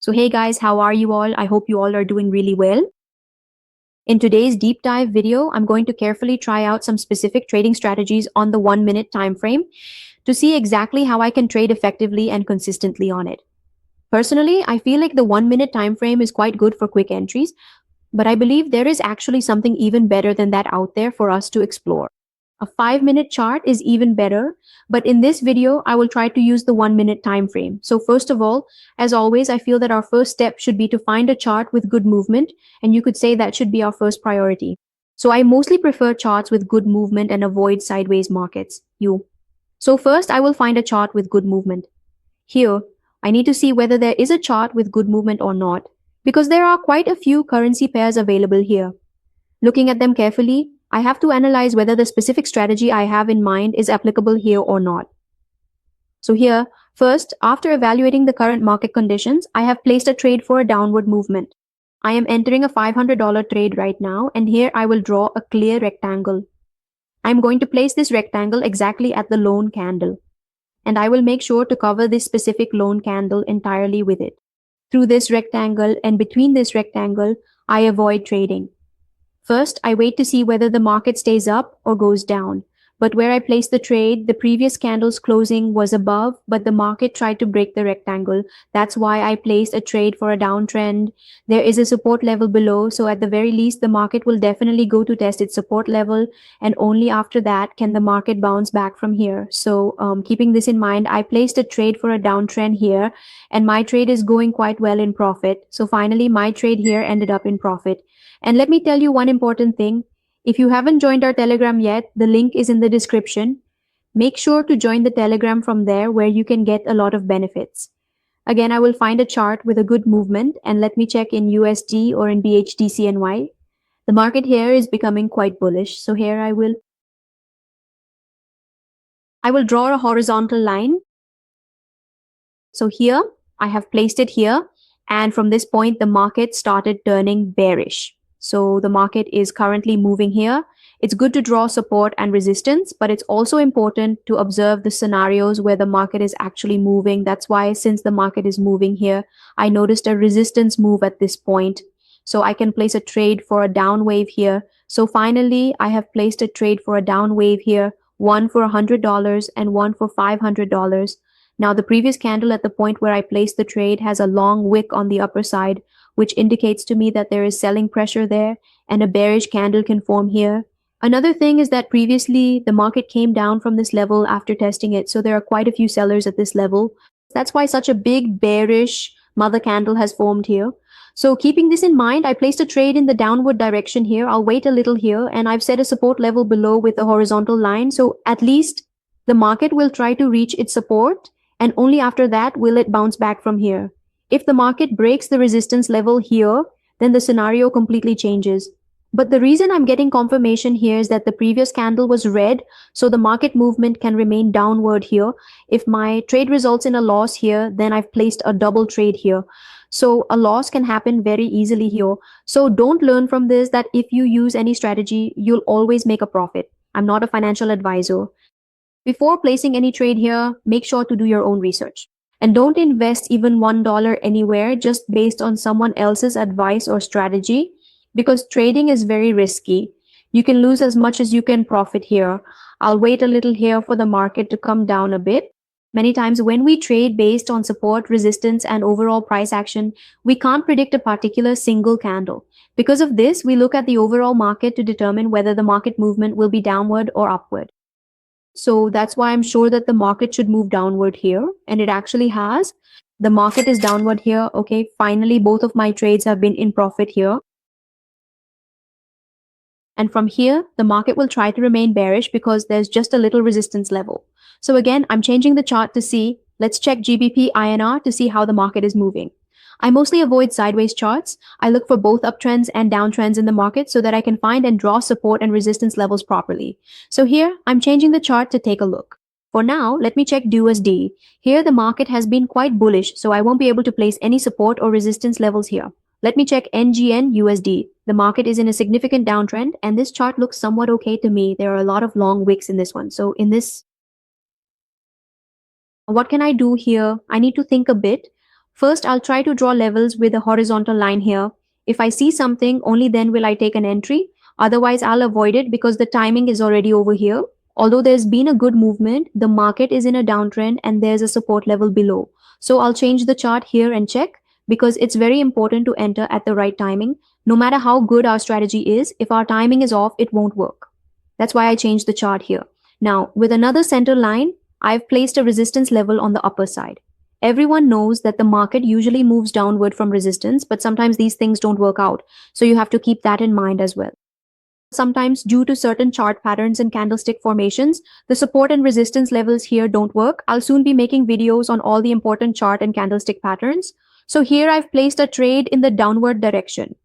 So hey guys, how are you all? I hope you all are doing really well. In today's deep dive video, I'm going to carefully try out some specific trading strategies on the 1 minute time frame to see exactly how I can trade effectively and consistently on it. Personally, I feel like the 1 minute time frame is quite good for quick entries, but I believe there is actually something even better than that out there for us to explore. A 5 minute chart is even better, but in this video, I will try to use the 1 minute time frame. So first of all, as always, I feel that our first step should be to find a chart with good movement, and you could say that should be our first priority. So I mostly prefer charts with good movement and avoid sideways markets. So first, I will find a chart with good movement. Here, I need to see whether there is a chart with good movement or not, because there are quite a few currency pairs available here. Looking at them carefully, I have to analyze whether the specific strategy I have in mind is applicable here or not. So here, first, after evaluating the current market conditions, I have placed a trade for a downward movement. I am entering a $500 trade right now, and here I will draw a clear rectangle. I'm going to place this rectangle exactly at the lone candle, and I will make sure to cover this specific lone candle entirely with it. Through this rectangle and between this rectangle, I avoid trading. First, I wait to see whether the market stays up or goes down. But where I placed the trade, the previous candle's closing was above, but the market tried to break the rectangle. That's why I placed a trade for a downtrend. There is a support level below, so at the very least, the market will definitely go to test its support level, and only after that can the market bounce back from here. So keeping this in mind, I placed a trade for a downtrend here, and my trade is going quite well in profit. So finally, my trade here ended up in profit. And let me tell you one important thing. If you haven't joined our Telegram yet, the link is in the description. Make sure to join the Telegram from there where you can get a lot of benefits. Again, I will find a chart with a good movement and let me check in USD or in BHDCNY. The market here is becoming quite bullish. So here I will draw a horizontal line. So here I have placed it here, and from this point the market started turning bearish. So the market is currently moving here. It's good to draw support and resistance, but it's also important to observe the scenarios where the market is actually moving. That's why since the market is moving here, I noticed a resistance move at this point. So I can place a trade for a down wave here. So finally, I have placed a trade for a down wave here, one for $100 and one for $500. Now the previous candle at the point where I placed the trade has a long wick on the upper side, which indicates to me that there is selling pressure there and a bearish candle can form here. Another thing is that previously the market came down from this level after testing it, so there are quite a few sellers at this level. That's why such a big bearish mother candle has formed here. So keeping this in mind, I placed a trade in the downward direction here. I'll wait a little here, and I've set a support level below with a horizontal line, so at least the market will try to reach its support, and only after that will it bounce back from here. If the market breaks the resistance level here, then the scenario completely changes. But the reason I'm getting confirmation here is that the previous candle was red, so the market movement can remain downward here. If my trade results in a loss here, then I've placed a double trade here. So a loss can happen very easily here. So don't learn from this that if you use any strategy, you'll always make a profit. I'm not a financial advisor. Before placing any trade here, make sure to do your own research. And don't invest even $1 anywhere just based on someone else's advice or strategy, because trading is very risky. You can lose as much as you can profit here. I'll wait a little here for the market to come down a bit. Many times when we trade based on support, resistance, and overall price action, we can't predict a particular single candle. Because of this, we look at the overall market to determine whether the market movement will be downward or upward. So that's why I'm sure that the market should move downward here, and it actually has. The market is downward here. Okay, finally, both of my trades have been in profit here. And from here, the market will try to remain bearish because there's just a little resistance level. So again, I'm changing the chart to see. Let's check GBP INR to see how the market is moving. I mostly avoid sideways charts. I look for both uptrends and downtrends in the market so that I can find and draw support and resistance levels properly. So here, I'm changing the chart to take a look. For now, let me check USD. Here, the market has been quite bullish, so I won't be able to place any support or resistance levels here. Let me check NGN USD. The market is in a significant downtrend, and this chart looks somewhat okay to me. There are a lot of long wicks in this one. So in this, what can I do here? I need to think a bit. First, I'll try to draw levels with a horizontal line here. If I see something, only then will I take an entry. Otherwise, I'll avoid it because the timing is already over here. Although there's been a good movement, the market is in a downtrend and there's a support level below. So I'll change the chart here and check because it's very important to enter at the right timing. No matter how good our strategy is, if our timing is off, it won't work. That's why I changed the chart here. Now, with another center line, I've placed a resistance level on the upper side. Everyone knows that the market usually moves downward from resistance, but sometimes these things don't work out. So you have to keep that in mind as well. Sometimes, due to certain chart patterns and candlestick formations, the support and resistance levels here don't work. I'll soon be making videos on all the important chart and candlestick patterns. So here I've placed a trade in the downward direction.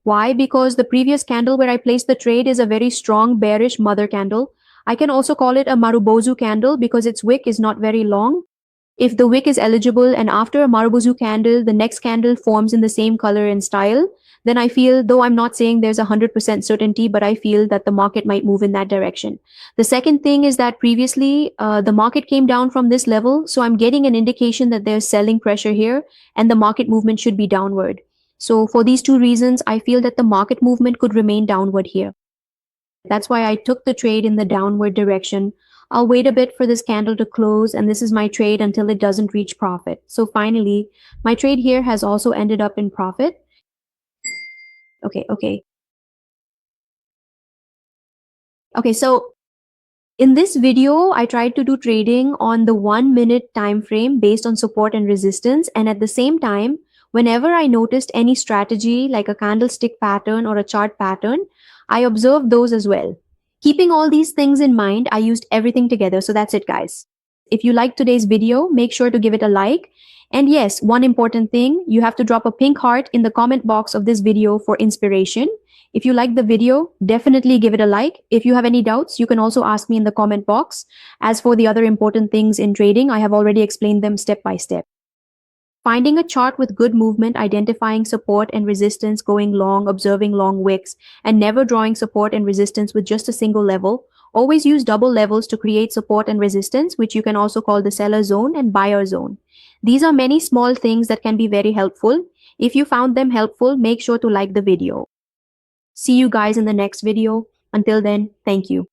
Why? Because the previous candle where I placed the trade is a very strong bearish mother candle. I can also call it a Marubozu candle because its wick is not very long. If the wick is eligible and after a Marubozu candle, the next candle forms in the same color and style, then I feel, though I'm not saying there's 100% certainty, but I feel that the market might move in that direction. The second thing is that previously the market came down from this level, so I'm getting an indication that there's selling pressure here and the market movement should be downward. So for these two reasons, I feel that the market movement could remain downward here. That's why I took the trade in the downward direction. I'll wait a bit for this candle to close, and this is my trade until it doesn't reach profit. So finally, my trade here has also ended up in profit. Okay. So in this video, I tried to do trading on the 1 minute time frame based on support and resistance. And at the same time, whenever I noticed any strategy like a candlestick pattern or a chart pattern, I observed those as well. Keeping all these things in mind, I used everything together. So that's it, guys. If you liked today's video, make sure to give it a like. And yes, one important thing, you have to drop a pink heart in the comment box of this video for inspiration. If you liked the video, definitely give it a like. If you have any doubts, you can also ask me in the comment box. As for the other important things in trading, I have already explained them step by step. Finding a chart with good movement, identifying support and resistance, going long, observing long wicks, and never drawing support and resistance with just a single level. Always use double levels to create support and resistance, which you can also call the seller zone and buyer zone. These are many small things that can be very helpful. If you found them helpful, make sure to like the video. See you guys in the next video. Until then, thank you.